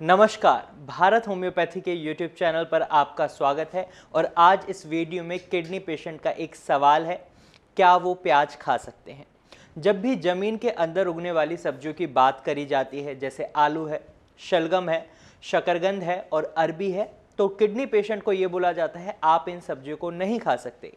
नमस्कार, भारत होम्योपैथी के YouTube channel पर आपका स्वागत है। और आज इस वीडियो में किडनी पेशेंट का एक सवाल है, क्या वो प्याज खा सकते हैं। जब भी ज़मीन के अंदर उगने वाली सब्जियों की बात करी जाती है, जैसे आलू है, शलगम है, शकरकंद है और अरबी है, तो किडनी पेशेंट को ये बोला जाता है आप इन सब्जियों को नहीं खा सकते।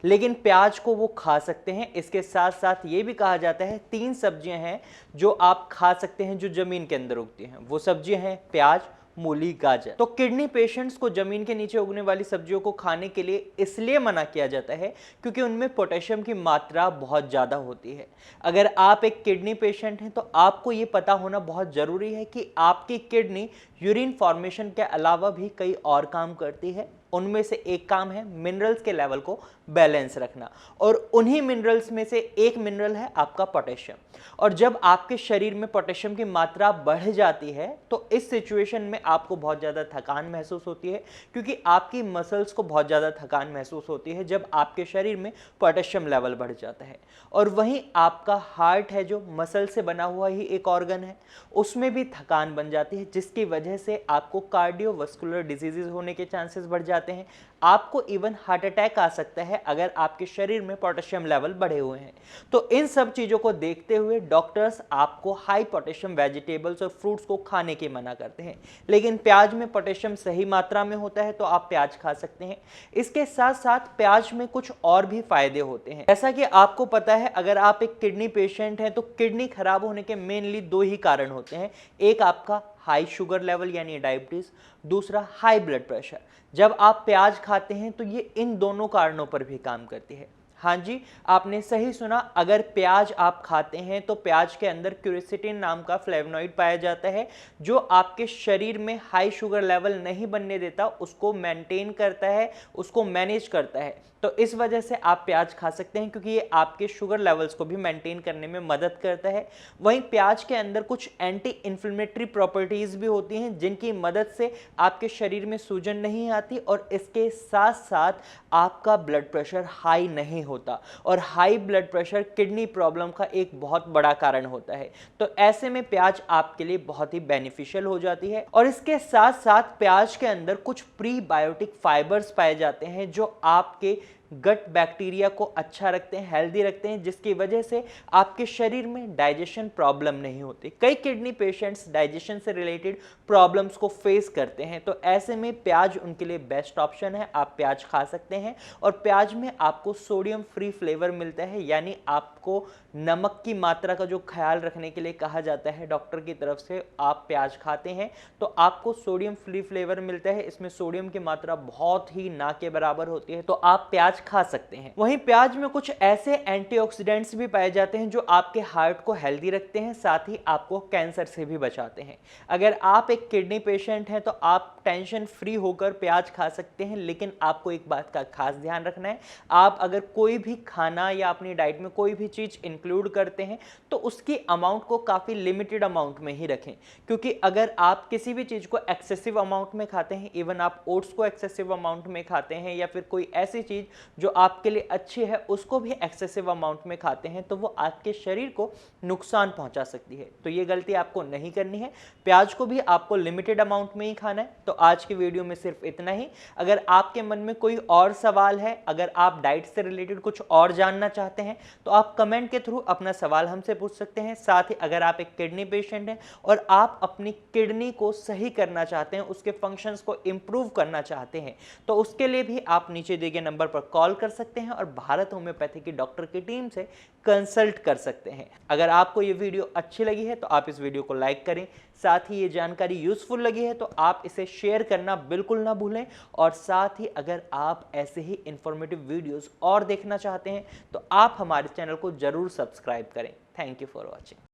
लेकिन प्याज को वो खा सकते हैं। इसके साथ साथ ये भी कहा जाता है 3 सब्जियां हैं जो आप खा सकते हैं जो जमीन के अंदर उगती हैं। वो सब्जियां हैं प्याज, मूली, गाजर। तो किडनी पेशेंट्स को जमीन के नीचे उगने वाली सब्जियों को खाने के लिए इसलिए मना किया जाता है क्योंकि उनमें पोटेशियम की मात्रा बहुत ज़्यादा होती है। अगर आप एक किडनी पेशेंट हैं तो आपको ये पता होना बहुत ज़रूरी है कि आपकी किडनी यूरिन फॉर्मेशन के अलावा भी कई और काम करती है। उनमें से एक काम है मिनरल्स के लेवल को बैलेंस रखना, और उन्हीं मिनरल्स में से एक मिनरल है आपका पोटेशियम। और जब आपके शरीर में पोटेशियम की मात्रा बढ़ जाती है तो इस सिचुएशन में आपको बहुत ज़्यादा थकान महसूस होती है, क्योंकि आपकी मसल्स को बहुत ज़्यादा थकान महसूस होती है जब आपके शरीर में पोटेशियम लेवल बढ़ जाता है। और वहीं आपका हार्ट है जो मसल से बना हुआ ही एक ऑर्गन है, उसमें भी थकान बन जाती है, जिसकी वजह से आपको कार्डियोवास्कुलर डिजीजेज होने के चांसेस बढ़ जाते हैं। आपको इवन हार्ट अटैक आ सकता है अगर आपके शरीर में पोटेशियम लेवल बढ़े हुए हैं। तो इन सब चीज़ों को देखते हुए डॉक्टर्स आपको हाई पोटेशियम वेजिटेबल्स और फ्रूट्स को खाने की मना करते हैं। लेकिन प्याज में पोटेशियम सही मात्रा में होता है तो आप प्याज खा सकते हैं। इसके साथ साथ प्याज में कुछ और भी फायदे होते हैं। जैसा कि आपको पता है, अगर आप एक किडनी पेशेंट हैं तो किडनी खराब होने के मेनली 2 ही कारण होते हैं। एक आपका हाई शुगर लेवल यानी डायबिटीज, दूसरा हाई ब्लड प्रेशर। जब आप प्याज खाते हैं तो ये इन दोनों कारणों पर भी काम करती है। हाँ जी, आपने सही सुना। अगर प्याज आप खाते हैं तो प्याज के अंदर क्यूरसेटिन नाम का फ्लेवोनॉइड पाया जाता है, जो आपके शरीर में हाई शुगर लेवल नहीं बनने देता, उसको मेंटेन करता है, उसको मैनेज करता है। तो इस वजह से आप प्याज खा सकते हैं, क्योंकि ये आपके शुगर लेवल्स को भी मेंटेन करने में मदद करता है। वहीं प्याज के अंदर कुछ एंटी इन्फ्लेमेटरी प्रॉपर्टीज भी होती हैं, जिनकी मदद से आपके शरीर में सूजन नहीं आती, और इसके साथ साथ आपका ब्लड प्रेशर हाई नहीं होता। और high blood pressure kidney problem का एक बहुत बड़ा कारण होता है। तो ऐसे में प्याज आपके लिए बहुत ही बेनिफिशियल हो जाती है। और इसके साथ साथ प्याज के अंदर कुछ प्रीबायोटिक फाइबर्स पाए जाते हैं जो आपके गट बैक्टीरिया को अच्छा रखते हैं, हेल्दी रखते हैं, जिसकी वजह से आपके शरीर में डाइजेशन प्रॉब्लम नहीं होती। कई किडनी पेशेंट्स डाइजेशन से रिलेटेड प्रॉब्लम्स को फेस करते हैं, तो ऐसे में प्याज उनके लिए बेस्ट ऑप्शन है। आप प्याज खा सकते हैं। और प्याज में आपको सोडियम फ्री फ्लेवर मिलता है, यानी आपको नमक की मात्रा का जो ख्याल रखने के लिए कहा जाता है डॉक्टर की तरफ से, आप प्याज खाते हैं तो आपको सोडियम फ्री फ्लेवर मिलता है। इसमें सोडियम की मात्रा बहुत ही ना के बराबर होती है, तो आप प्याज खा सकते हैं। वहीं प्याज में कुछ ऐसे एंटीऑक्सीडेंट्स भी पाए जाते हैं जो आपके हार्ट को हेल्दी रखते हैं, साथ ही आपको कैंसर से भी बचाते हैं। अगर आप एक किडनी पेशेंट हैं तो आप टेंशन फ्री होकर प्याज खा सकते हैं। लेकिन आपको एक बात का खास ध्यान रखना है, आप अगर कोई भी खाना या अपनी डाइट में कोई भी चीज इंक्लूड करते हैं तो उसकी अमाउंट को काफी लिमिटेड अमाउंट में ही रखें, क्योंकि अगर आप किसी भी चीज को एक्सेसिव अमाउंट में खाते हैं, इवन आप ओट्स को एक्सेसिव अमाउंट में खाते हैं, या फिर कोई ऐसी चीज जो आपके लिए अच्छी है उसको भी एक्सेसिव अमाउंट में खाते हैं, तो वो आपके शरीर को नुकसान पहुंचा सकती है। तो ये गलती आपको नहीं करनी है। प्याज को भी आपको लिमिटेड अमाउंट में ही खाना है। तो आज की वीडियो में सिर्फ इतना ही। अगर आपके मन में कोई और सवाल है, अगर आप डाइट से रिलेटेड कुछ और जानना चाहते हैं, तो आप कमेंट के थ्रू अपना सवाल हमसे पूछ सकते हैं। साथ ही अगर आप एक किडनी पेशेंट हैं और आप अपनी किडनी को सही करना चाहते हैं, उसके फंक्शंस को इंप्रूव करना चाहते हैं, तो उसके लिए भी आप नीचे दिए गए नंबर पर कॉल कर सकते हैं और भारत होम्योपैथी की डॉक्टर की टीम से कंसल्ट कर सकते हैं। अगर आपको ये वीडियो अच्छी लगी है तो आप इस वीडियो को लाइक करें। साथ ही ये जानकारी यूजफुल लगी है तो आप इसे शेयर करना बिल्कुल ना भूलें। और साथ ही अगर आप ऐसे ही इंफॉर्मेटिव वीडियोस और देखना चाहते हैं तो आप हमारे चैनल को जरूर सब्सक्राइब करें। Thank you for watching.